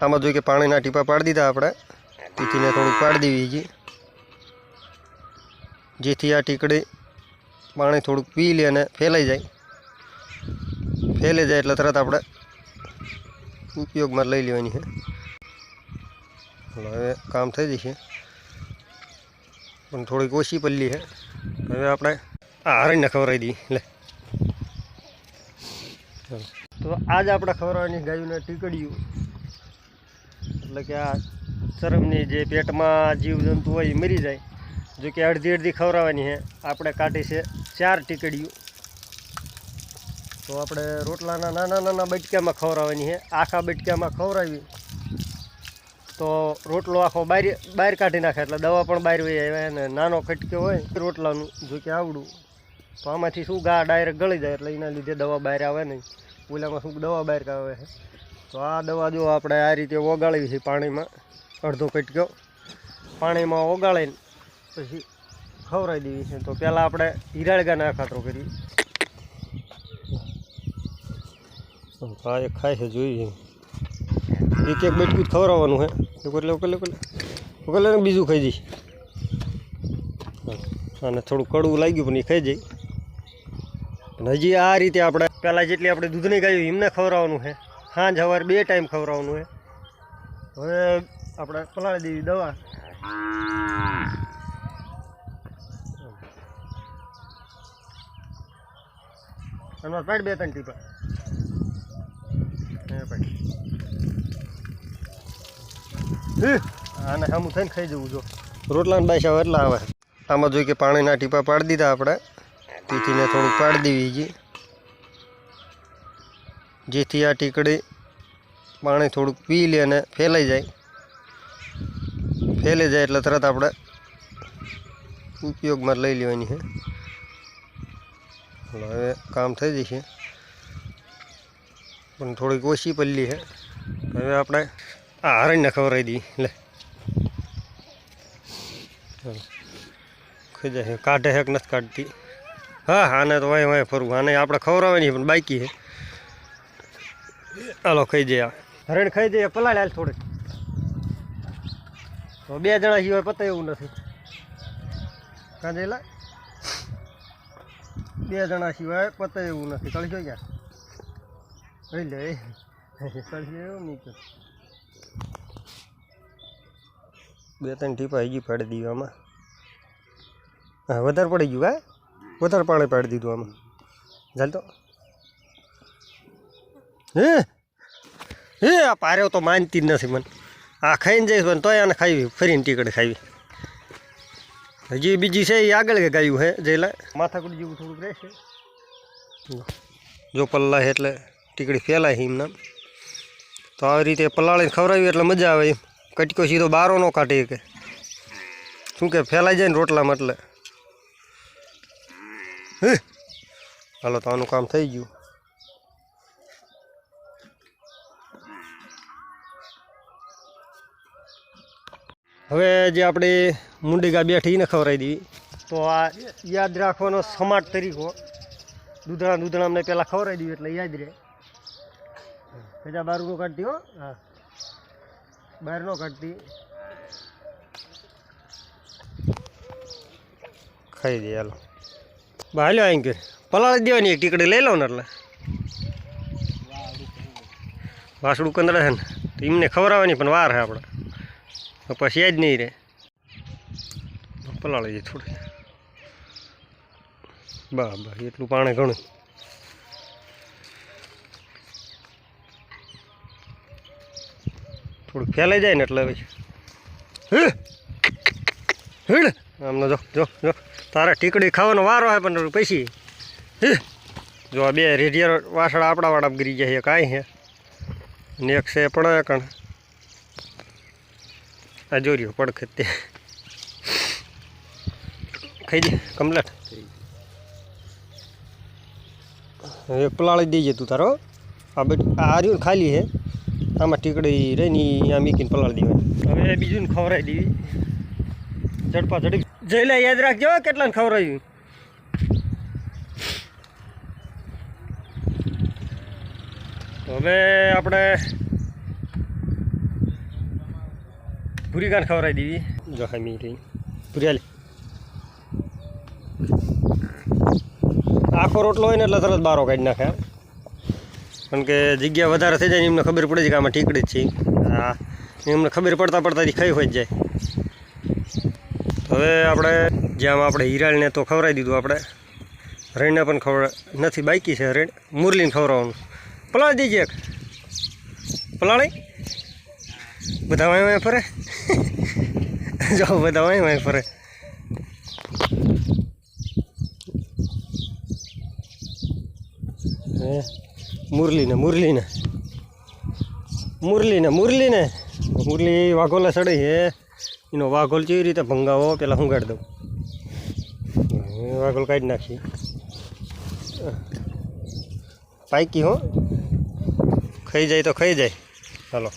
આમાં જોઈએ કે પાણીના ટીપા પાડી દીધા આપણે તીથીને થોડુંક પાડી દેવી છે જેથી આ ટીકડી પાણી થોડુંક પી લે અને ફેલાઈ જાય એટલે તરત આપણે ઉપયોગમાં લઈ લેવાની છે। હવે કામ થઈ જશે પણ થોડીક ઓછી પલ્લી છે। હવે આપણે આ હરણને ખવડાવી દઈએ લે। તો આજ આપણે ખવડાવવાની ગાયોને ટીકડીયું એટલે કે આ ચરમની જે પેટમાં જીવજંતુ હોય એ મરી જાય। જો કે અડધી અડધી ખવડાવવાની છે। આપણે કાઢી છે 4 ટીકડીયું। તો આપણે રોટલાના નાના નાના બટકામાં ખવડાવવાની છે। આખા બટકામાં ખવડાવી તો રોટલો આખો બહાર કાઢી નાખે એટલે દવા પણ બહાર વહી આવે। અને નાનો કટકો હોય રોટલાનું જો કે આવડું તો આમાંથી શું ગા ડાયરેક્ટ ગળી જાય એટલે એના લીધે દવા બહાર આવે નહીં। ઓલામાં શું દવા બહાર આવે છે। તો આ દવા જો આપણે આ રીતે ઓગાળવી છે પાણીમાં અડધો કટકો પાણીમાં ઓગાળીને પછી ખવડાવી દેવી છે। તો પહેલાં આપણે હિરાળગાને અખાતરો કરીએ। હા એ ખાય છે જોઈએ એક એક બટકું જ ખવડાવવાનું છે। ઉકલે બીજું ખાઈ જઈશ અને થોડું કડવું લાગ્યું પણ એ ખાઈ જાય। પણ હજી આ રીતે આપણે પહેલાં જેટલી આપણે દૂધની ગાયું એમને ખવડાવવાનું છે। સાંજ સવારે 2 ટાઈમ ખવડાવવાનું છે। હવે આપણે પલાળી દેવી દવા એમાં પાડ 2-3 ટીપા આને સામું થઈને ખાઈ જવું જો રોટલાને બાસા એટલા આવે। આમાં જોઈએ કે પાણીના ટીપા પાડી દીધા આપણે તીથીને થોડુંક પાડી દેવી છે જેથી આ ટીકડી પાણી થોડુંક પી લે અને ફેલાઈ જાય એટલે તરત આપણે ઉપયોગમાં લઈ લેવાની છે। હવે કામ થઈ જશે પણ થોડીક ઓછી પલ્લી છે। હવે આપણે આ હરણને ખવડાવી દઈએ લે। ખાઈ જાય કાઢે હેક નથી કાઢતી। હા આને તો વાય ફરવું આને આપણે ખવડાવવાની પણ બાકી છે। હાલો ખાઈ જાય હરણ ખાઈ જાય પલાળે હાલ થોડીક તો 2 જણા સિવાય પતાય એવું નથી કાં જઈલા 2 જણા સિવાય પતાય એવું નથી। કળી જોઈ ગયા લઈ લે કળી એવું નહીં 2-3 ટીપા હજી પાડી દીધું આમાં। હા વધારે પડી ગયું હા વધારે પાણી પાડી દીધું આમાં ચાલ તો હે આ પાર્યો તો માનતી જ નથી મને। આ ખાઈને જઈશ પણ તોય આને ખાવી ફરીને ટીકડી ખાવી। હજી બીજી છે એ આગળ કે ગાયું છે જેલા માથાકૂટ જેવું થોડુંક રહેશે જો પલ્લા એટલે ટીકડી ફેલાય છે એમના। તો આવી રીતે પલાળીને ખવડાવી એટલે મજા આવે। કટકો સીધો બારો ન કાઢી કે શું કે ફેલાઈ જાય ને રોટલામાં એટલે હાલો તો આનું કામ થઈ ગયું। હવે જે આપણે મુંડીગા બેઠી એને ખવડાવી દેવી। તો આ યાદ રાખવાનો સમાટ તરીકો દૂધણા અમને પહેલાં ખવડાવી દેવી એટલે યાદ રહે। બીજા બહાર ન કાઢતી હો હા બહાર ન કાઢતી ખાઈ દે હાલો હાલ્યો અહીં કે પલાળી દેવાની એક ટીકડી લઈ લો ને એટલે વાસડું કંદડા છે ને તો એમને ખવડાવવાની પણ વાર છે આપણે પછી યાદ નહીં રહે પલાળી જાય થોડી બસ એટલું પાણી ઘણું થોડુંક ફેલાઈ જાય ને એટલે પછી આમને જો તારે ટીકડી ખાવાનો વારો હોય પણ પછી જો આ 2 રેડિયર વાસણા આપણા વાળા ગરી જાય કાંઈ છે ને એક છે પણ કણ આ જોર્યો પડખે તે ખાઈ દે કમ્પ્લેટ એક પલાળી દેજે તું તારો આ રહ્યું ખાલી છે આમાં ટીકડી રહીને અહીંયા મીકીને પલાળી દેવાની। હવે બીજું ને ખવડાવી દેવી ઝડપા ઝડપ જઈલા યાદ રાખજો કેટલાને ખવડાવ્યું। હવે આપણે ભૂરી કાન ખવડાવી દીધી જો હામી રહી ભૂરી હાલે આખો રોટલો હોય ને એટલે તરત બારો કાઢી નાખે કારણ કે જગ્યા વધારે થઈ જાય ને એમને ખબર પડે છે કે આમાં ટીકડી જ છે હા એમને ખબર પડતા પડતાથી ખાઈ હોય જ જાય હવે આપણે જ્યાં આપણે હિરાળને તો ખવડાવી દીધું આપણે રેણને પણ નથી બાકી છે રેણ મુરલીને ખવડાવવાનું પલાળી દેજે એક પલાળી બધા વાય ફરે જો બધા વાય ફરે મુરલીને મુરલીને મુરલીને મુરલીને મુરલી વાઘોલા ચડે છે એનો વાઘોલ કેવી રીતે ભંગાવો પેલા હું કાઢી દઉં વાઘોલ કાઢી નાખી પાકી હો ખાઈ જાય તો ખાઈ જાય ચાલો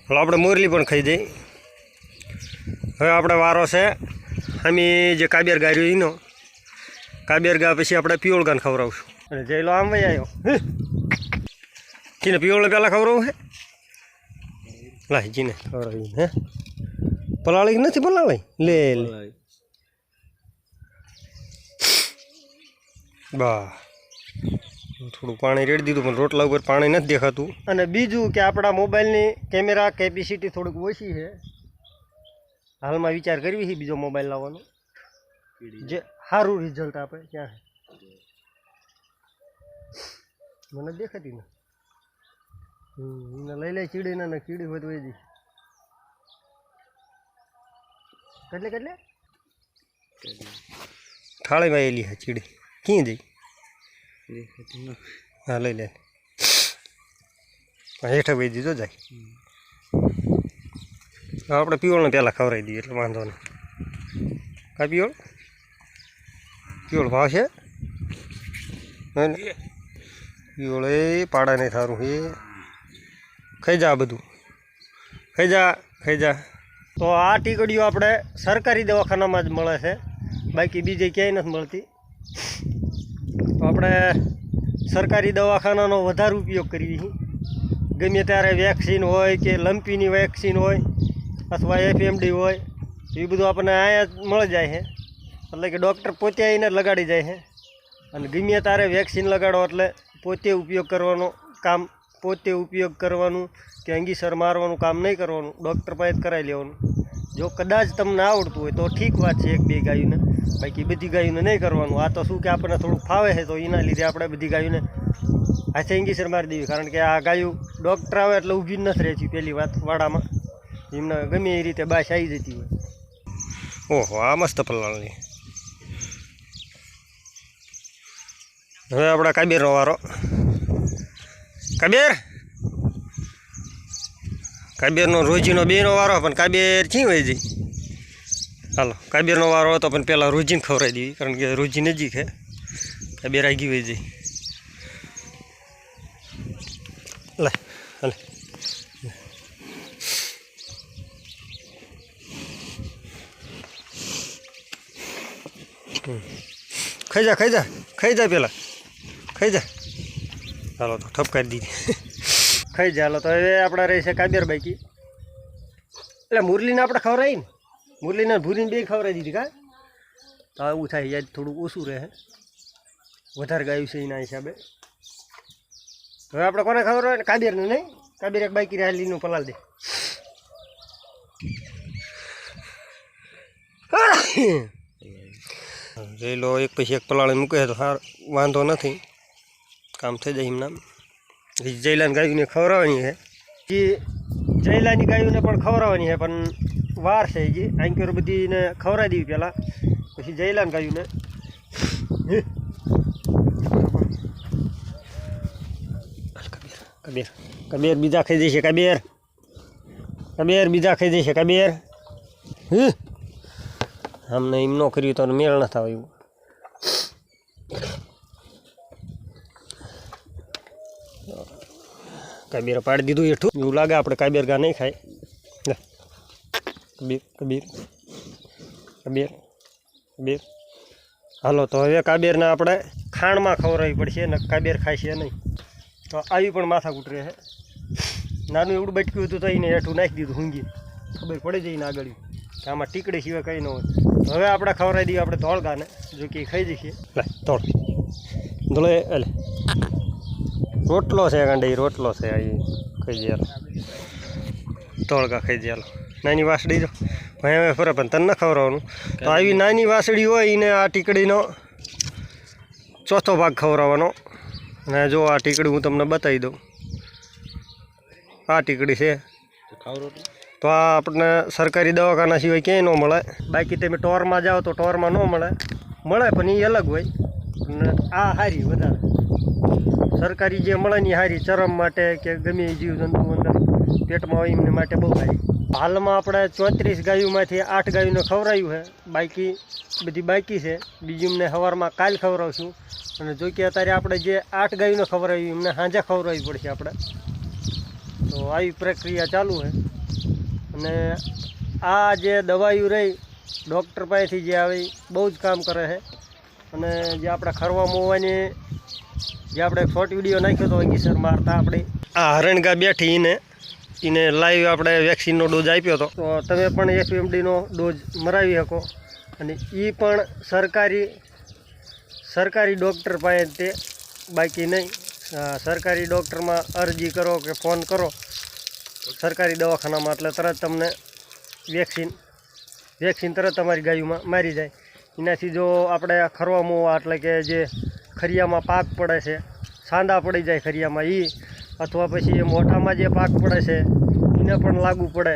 ચાલો આપણે મુરલી પણ ખાઈ જાય હવે આપણે વારો છે અમે જે કાબેર ગાર્યું એનો કાબેર ગા પછી આપણે પિયોળગાને ખવડાવશું અને જયલો આમ વહી આવ્યો જીને પિયોળને પહેલાં ખવડાવું હે લાય જીને ખવડાવી હે પલાળી નથી પલાળી લે લે બા થોડું પાણી રેડી દીધું પણ રોટલા ઉપર પાણી નથી દેખાતું અને બીજું કે આપણા મોબાઈલની કેમેરા કેપેસિટી થોડીક ઓછી છે હાલમાં વિચાર કરવી છે બીજો મોબાઈલ લાવવાનો જે સારું રિઝલ્ટ આપે ક્યાં મને દેખાતી ને એને લઈ લે ચીડી ને કીડી હોય તો એ જી કેટલે કેટલે થાળીમાં એલી હા ચીડી ક્યાં જઈ હા લઈ લે હેઠા ભાઈ દીધો જાય આપણે પિયોળને પહેલાં ખવડાવી દઈએ એટલે વાંધો નહીં કા પિયોળ પિયોળ ભાવ છે પિયોળ એ પાડા નહીં સારું એ ખાઈ જા બધું ખાઈ જા તો આ ટીકડીઓ આપણે સરકારી દવાખાનામાં જ મળે છે બાકી બીજે ક્યાંય નથી મળતી તો આપણે સરકારી દવાખાનાનો વધારે ઉપયોગ કરીએ ગમે ત્યારે વેક્સિન હોય કે લંપીની વેક્સિન હોય અથવા FMD હોય એ બધું આપણને અહીંયા મળી જાય છે એટલે કે ડૉક્ટર પોતે આવીને લગાડી જાય છે અને ગમે ત્યારે વેક્સિન લગાડો એટલે પોતે ઉપયોગ કરવાનું કે અંગીસર મારવાનું કામ નહીં કરવાનું ડૉક્ટર પાસે જ કરાવી લેવાનું જો કદાચ તમને આવડતું હોય તો ઠીક વાત છે એક બે ગાયોને બાકી બધી ગાયોને નહીં કરવાનું આ તો શું કે આપણને થોડુંક ફાવે છે તો એના લીધે આપણે બધી ગાયોને હાથે અંગીસર મારી દેવી કારણ કે આ ગાયું ડૉક્ટર આવે એટલે ઊભી જ નથી રહેતી પહેલી વાત વાડામાં એમને ગમે એ રીતે બાશ આવી જતી હોય ઓહો આ મસ્ત પલાળની હવે આપણા કાબેરનો વારો કાબેરનો રોજીનો બેનો વારો પણ કાબેર ક્યાં હોય જઈ હાલો કાબેરનો વારો હતો પણ પહેલાં રોજીને ખવડાવી દેવી કારણ કે રોજી નજીક છે કાબેર આગી હોય જઈ લે હાલે ખાઈ જા પેલા ખાઈ જા ચાલો તો ઠપકારી દીધી ખાઈ જા હાલો તો હવે આપણે રહી છે કાબેર બાકી એટલે મુરલીને આપણે ખવડાવી ને મુરલીને ભૂરીને બે ખવડાવી દીધી કા તો એવું થાય યાદ થોડુંક ઓછું રહે વધારે ગાયું છે એના હિસાબે હવે આપણે કોને ખવડાવે કાબેરને નહીં કાબેર એક બાકી રહ્યા લીનું પલાળ દે જોઈ લો એક પછી એક પલાળી મૂકે તો સાર વાંધો નથી કામ થઈ જાય એમના જયલાની ગાયોને ખવડાવવાની છે એ જયલાની ગાયોને પણ ખવડાવવાની છે પણ વાર છે જે આંકર બધીને ખવડાવી દેવી પહેલાં પછી જયલાની ગાયોને કબેર બીજા ખાઈ જશે કબેર બીજા ખાઈ જશે કબેર અમને એમ ન કર્યું તો મેળ ન થાય એવું કાબેર પાડી દીધું એઠું એવું લાગે આપણે કાબેર ગા નહીં ખાય કબેર હાલો તો હવે કાબેરને આપણે ખાણમાં ખવડાવવી પડશે ને કાબેર ખાશે નહીં તો આવી પણ માથા કૂટરે છે નાનું એવડું બટક્યું હતું તો એને હેઠું નાખી દીધું ઊંઘી ખબર પડી જાય ને આગળ કે આમાં ટીકડી સિવાય કંઈ ન હોય. હવે આપણે ખવડાવી દઈએ આપણે ધોળકાને, જો કે ખાઈ જઈએ. લે ધોળ ધોળે એટલે રોટલો છે ગાંડી, રોટલો છે આ ખાઈ જાય. ધોળકા ખાઈ જાય. નાની વાસળી જો ભાઈ હવે ફરે પણ તને ન ખવડાવવાનું. તો આવી નાની વાસળી હોય એને આ ટીકડીનો ચોથો ભાગ ખવડાવવાનો. અને જો આ ટીકડી હું તમને બતાવી દઉં. આ ટીકડી છે તો આ આપણને સરકારી દવાખાના સિવાય ક્યાંય ન મળે. બાકી તમે ટોરમાં જાઓ તો ટોરમાં ન મળે પણ એ અલગ હોય. અને આ સારી વધારે સરકારી જે મળે ને સારી ચરમ માટે કે ગમે એ જીવજંતુ અંદર પેટમાં હોય એમને માટે બહુ સારી. હાલમાં આપણે 34 ગાયોમાંથી 8 ગાયોને ખવડાવ્યું છે, બાકી બધી બાકી છે. બીજી અમને સવારમાં કાલ ખવડાવશું. અને જો કે અત્યારે આપણે જે 8 ગાયોને ખવડાવ્યું એમને સાંજે ખવડાવવી પડશે આપણે. તો આવી પ્રક્રિયા ચાલુ છે. અને આ જે દવાઈઓ રહી ડૉક્ટર પાસેથી જે આવે બહુ જ કામ કરે છે. અને જે આપણે ખરવા મોવાની જે આપણે શોર્ટ વિડીયો નાખ્યો હતો અંગીસર મારતા આપણે આ હરણગા બેઠી એને લાઈવ આપણે વેક્સિનનો ડોઝ આપ્યો હતો. તો તમે પણ FMDનો ડોઝ મરાવી શકો. અને એ પણ સરકારી ડૉક્ટર પાસે તે બાકી નહીં. સરકારી ડૉક્ટરમાં અરજી કરો કે ફોન કરો સરકારી દવાખાનામાં, એટલે તરત તમને વેક્સિન તરત તમારી ગાયોમાં મારી જાય. એનાથી જો આપણે ખરવા મોવા એટલે કે જે ખરિયામાં પાક પડે છે, સાંદા પડી જાય ખરિયામાં એ, અથવા પછી મોઢામાં જે પાક પડે છે એને પણ લાગુ પડે,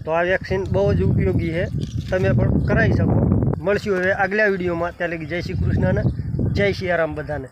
તો આ વેક્સિન બહુ જ ઉપયોગી છે. તમે પણ કરાવી શકો. મળશું હવે આગલા વિડીયોમાં. ત્યાં લગી જય શ્રી કૃષ્ણ અને જય સિયારામ બધાને.